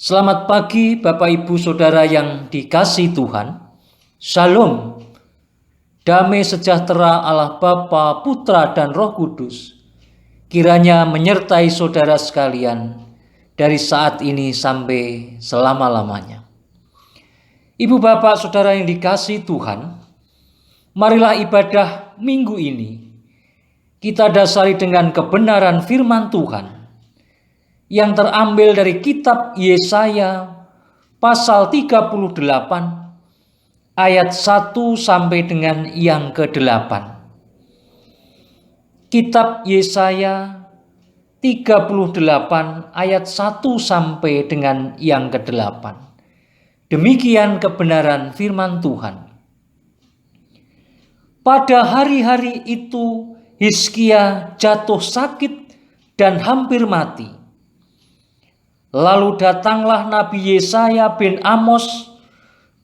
Selamat pagi Bapak Ibu Saudara yang dikasihi Tuhan. Shalom. Damai sejahtera Allah Bapa, Putra dan Roh Kudus kiranya menyertai saudara sekalian dari saat ini sampai selama-lamanya. Ibu bapak saudara yang dikasihi Tuhan, marilah ibadah minggu ini kita dasari dengan kebenaran firman Tuhan yang terambil dari kitab Yesaya pasal 38 ayat 1 sampai dengan yang ke-8. Kitab Yesaya 38 ayat 1 sampai dengan yang ke-8. Demikian kebenaran firman Tuhan. Pada hari-hari itu Hizkia jatuh sakit dan hampir mati. Lalu datanglah Nabi Yesaya bin Amos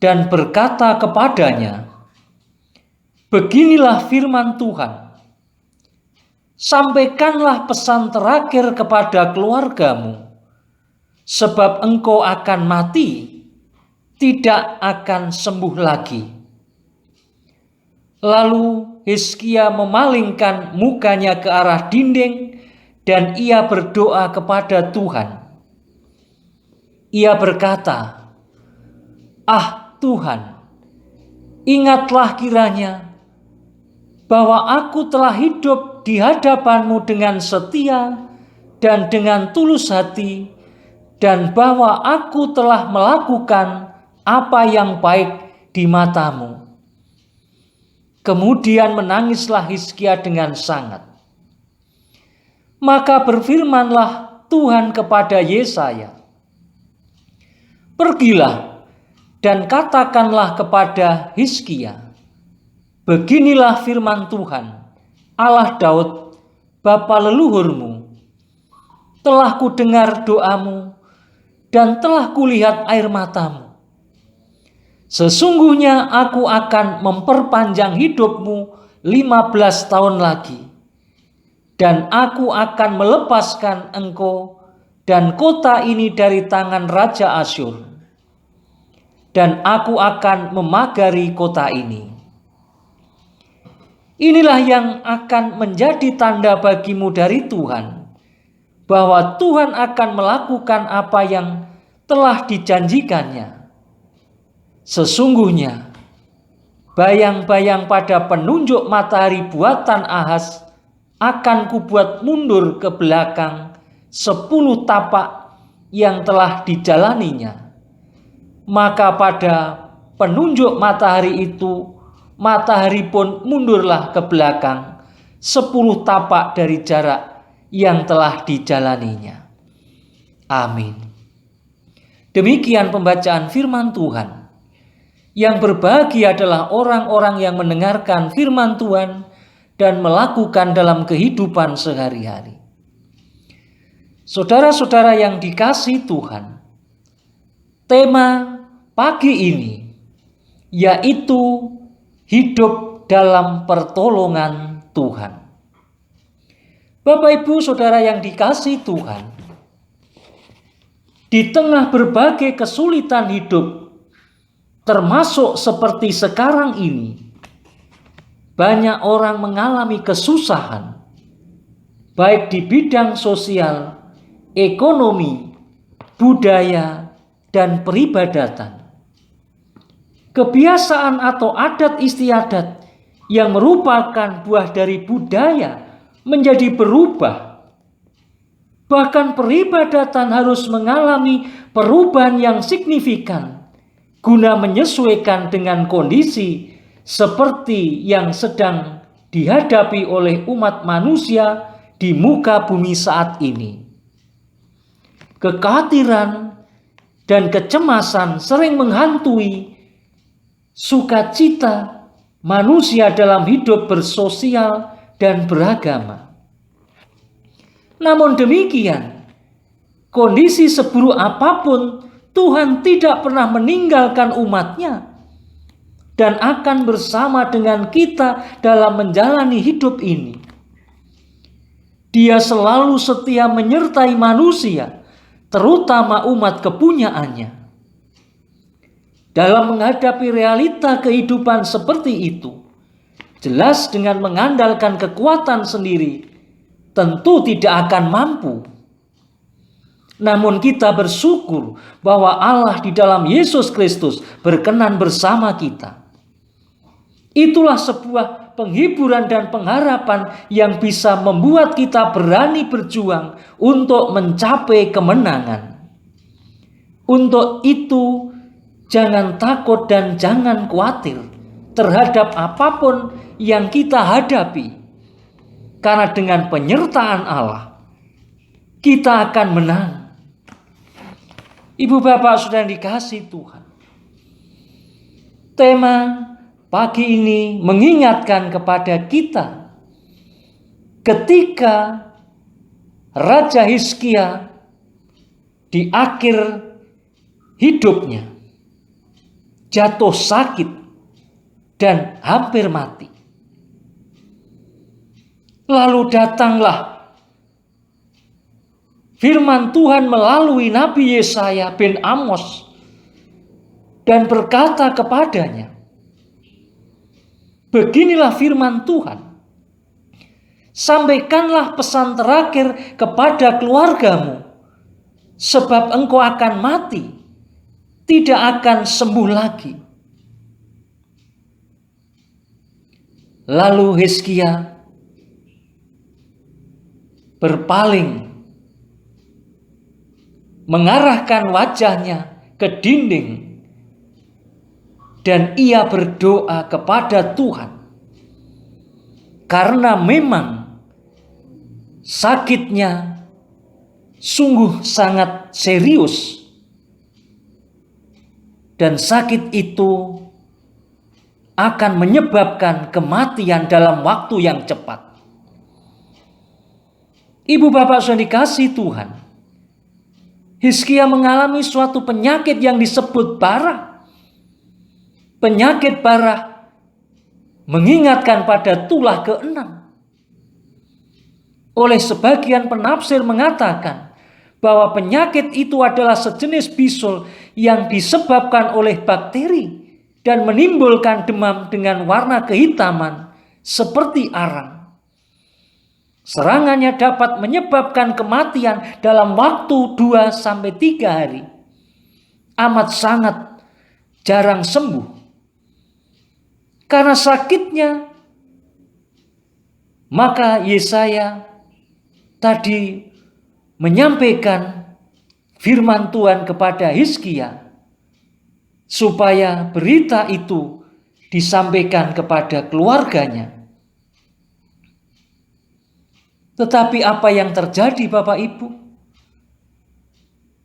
dan berkata kepadanya, "Beginilah firman Tuhan, sampaikanlah pesan terakhir kepada keluargamu, sebab engkau akan mati, tidak akan sembuh lagi." Lalu Hizkia memalingkan mukanya ke arah dinding dan ia berdoa kepada Tuhan. Ia berkata, "Ah Tuhan, ingatlah kiranya bahwa aku telah hidup di hadapan-Mu dengan setia dan dengan tulus hati, dan bahwa aku telah melakukan apa yang baik di mata-Mu." Kemudian menangislah Hizkia dengan sangat. Maka berfirmanlah Tuhan kepada Yesaya, "Pergilah dan katakanlah kepada Hizkia, beginilah firman Tuhan, Allah Daud, bapa leluhurmu. Telah kudengar doamu dan telah kulihat air matamu. Sesungguhnya aku akan memperpanjang hidupmu 15 tahun lagi, dan aku akan melepaskan engkau dan kota ini dari tangan Raja Asyur, dan aku akan memagari kota ini. Inilah yang akan menjadi tanda bagimu dari Tuhan, bahwa Tuhan akan melakukan apa yang telah dijanjikannya. Sesungguhnya bayang-bayang pada penunjuk matahari buatan Ahaz akan kubuat mundur ke belakang 10 tapak yang telah dijalaninya. Maka pada penunjuk matahari itu, matahari pun mundurlah ke belakang 10 tapak dari jarak yang telah dijalaninya. Amin. Demikian pembacaan firman Tuhan. Yang berbahagia adalah orang-orang yang mendengarkan firman Tuhan dan melakukan dalam kehidupan sehari-hari. Saudara-saudara yang dikasihi Tuhan, tema pagi ini yaitu hidup dalam pertolongan Tuhan. Bapak Ibu Saudara yang dikasihi Tuhan, di tengah berbagai kesulitan hidup, termasuk seperti sekarang ini, banyak orang mengalami kesusahan, baik di bidang sosial, ekonomi, budaya, dan peribadatan. Kebiasaan atau adat istiadat yang merupakan buah dari budaya menjadi berubah. Bahkan peribadatan harus mengalami perubahan yang signifikan guna menyesuaikan dengan kondisi seperti yang sedang dihadapi oleh umat manusia di muka bumi saat ini. Kekhawatiran dan kecemasan sering menghantui sukacita manusia dalam hidup bersosial dan beragama. Namun demikian, kondisi seburuk apapun, Tuhan tidak pernah meninggalkan umat-Nya dan akan bersama dengan kita dalam menjalani hidup ini. Dia selalu setia menyertai manusia terutama umat kepunyaannya. Dalam menghadapi realita kehidupan seperti itu, jelas dengan mengandalkan kekuatan sendiri, tentu tidak akan mampu. Namun kita bersyukur bahwa Allah di dalam Yesus Kristus berkenan bersama kita. Itulah sebuah penghiburan dan pengharapan yang bisa membuat kita berani berjuang untuk mencapai kemenangan. Untuk itu, jangan takut dan jangan khawatir terhadap apapun yang kita hadapi. Karena dengan penyertaan Allah, kita akan menang. Ibu bapak saudara yang dikasihi Tuhan, tema pagi ini mengingatkan kepada kita ketika Raja Hizkia di akhir hidupnya jatuh sakit dan hampir mati. Lalu datanglah firman Tuhan melalui Nabi Yesaya bin Amos dan berkata kepadanya, beginilah firman Tuhan, sampaikanlah pesan terakhir kepada keluargamu, sebab engkau akan mati, tidak akan sembuh lagi. Lalu Hizkia berpaling, mengarahkan wajahnya ke dinding, dan ia berdoa kepada Tuhan. Karena memang sakitnya sungguh sangat serius, dan sakit itu akan menyebabkan kematian dalam waktu yang cepat. Ibu bapak saudara dikasihi Tuhan, Hizkia mengalami suatu penyakit yang disebut bara. Penyakit bara mengingatkan pada tulah keenam. Oleh sebagian penafsir mengatakan bahwa penyakit itu adalah sejenis bisul yang disebabkan oleh bakteri dan menimbulkan demam dengan warna kehitaman seperti arang. Serangannya dapat menyebabkan kematian dalam waktu 2-3 hari. Amat sangat jarang sembuh. Karena sakitnya, maka Yesaya tadi menyampaikan firman Tuhan kepada Hizkia supaya berita itu disampaikan kepada keluarganya. Tetapi apa yang terjadi Bapak Ibu?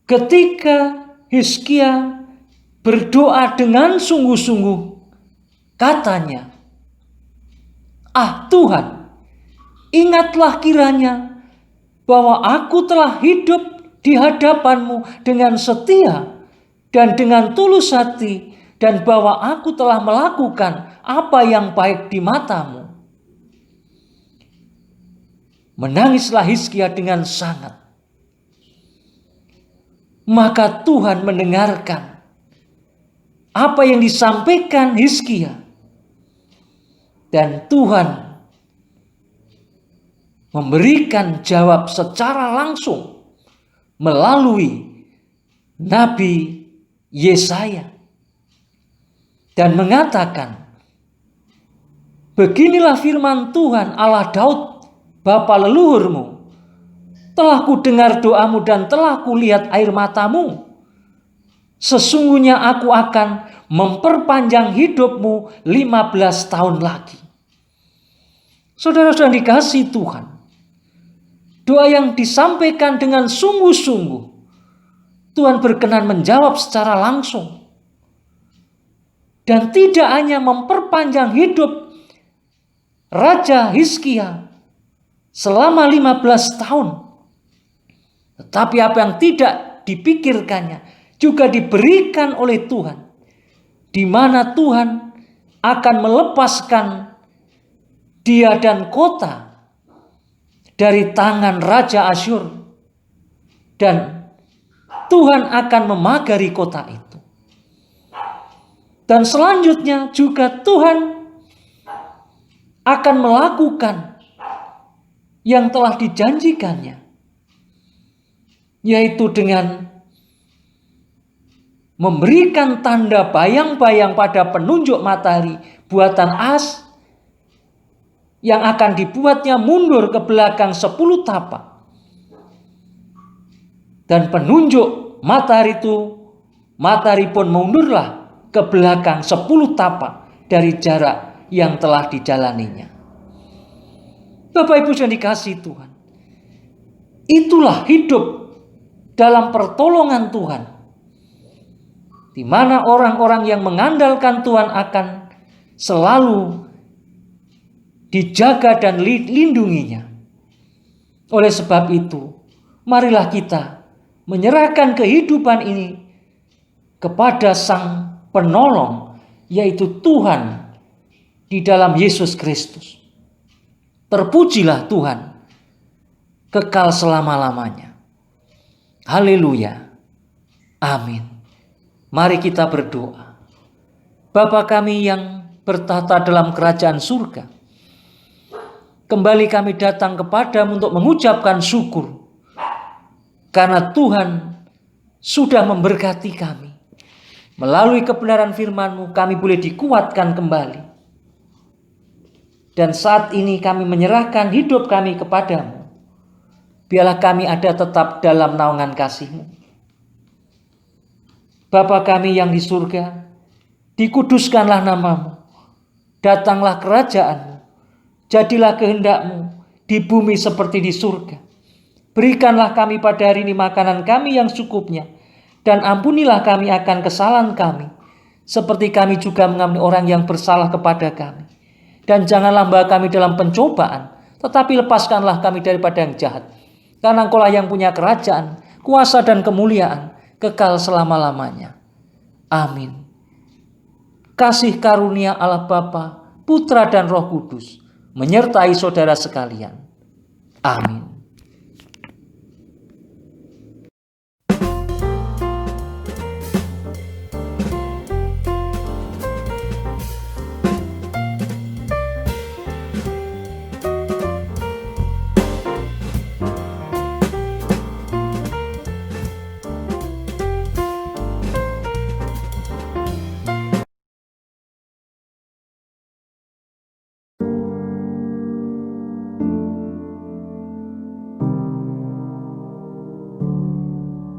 Ketika Hizkia berdoa dengan sungguh-sungguh, katanya, Tuhan, ingatlah kiranya bahwa aku telah hidup di hadapan-Mu dengan setia dan dengan tulus hati, dan bahwa aku telah melakukan apa yang baik di mata-Mu. Menangislah Hizkia dengan sangat. Maka Tuhan mendengarkan apa yang disampaikan Hizkia, dan Tuhan memberikan jawab secara langsung melalui Nabi Yesaya dan mengatakan, beginilah firman Tuhan Allah Daud bapa leluhurmu, telah kudengar doamu dan telah kulihat air matamu. Sesungguhnya aku akan memperpanjang hidupmu 15 tahun lagi. Saudara-saudara dikasihi Tuhan, doa yang disampaikan dengan sungguh-sungguh, Tuhan berkenan menjawab secara langsung. Dan tidak hanya memperpanjang hidup Raja Hizkia selama 15 tahun. Tetapi apa yang tidak dipikirkannya juga diberikan oleh Tuhan, di mana Tuhan akan melepaskan dia dan kota dari tangan Raja Asyur, dan Tuhan akan memagari kota itu. Dan selanjutnya juga Tuhan akan melakukan yang telah dijanjikannya, yaitu dengan memberikan tanda bayang-bayang pada penunjuk matahari buatan Ahaz yang akan dibuatnya mundur ke belakang 10 tapak. Dan penunjuk matahari pun mundurlah ke belakang 10 tapak dari jarak yang telah dijalaninya. Bapak Ibu yang dikasihi Tuhan, itulah hidup dalam pertolongan Tuhan, di mana orang-orang yang mengandalkan Tuhan akan selalu dijaga dan lindunginya. Oleh sebab itu, marilah kita menyerahkan kehidupan ini kepada Sang Penolong, yaitu Tuhan di dalam Yesus Kristus. Terpujilah Tuhan kekal selama-lamanya. Haleluya. Amin. Mari kita berdoa. Bapa kami yang bertahta dalam kerajaan surga, kembali kami datang kepadamu untuk mengucapkan syukur karena Tuhan sudah memberkati kami. Melalui kebenaran firman-Mu kami boleh dikuatkan kembali. Dan saat ini kami menyerahkan hidup kami kepadamu. Biarlah kami ada tetap dalam naungan kasih-Mu. Bapa kami yang di surga, dikuduskanlah nama-Mu. Datanglah kerajaan-Mu. Jadilah kehendak-Mu di bumi seperti di surga. Berikanlah kami pada hari ini makanan kami yang secukupnya. Dan ampunilah kami akan kesalahan kami, seperti kami juga mengampuni orang yang bersalah kepada kami. Dan janganlah membawa kami dalam pencobaan, tetapi lepaskanlah kami daripada yang jahat. Karena Engkau-lah yang punya kerajaan, kuasa dan kemuliaan, kekal selama-lamanya. Amin. Kasih karunia Allah Bapa, Putra dan Roh Kudus, menyertai saudara sekalian. Amin.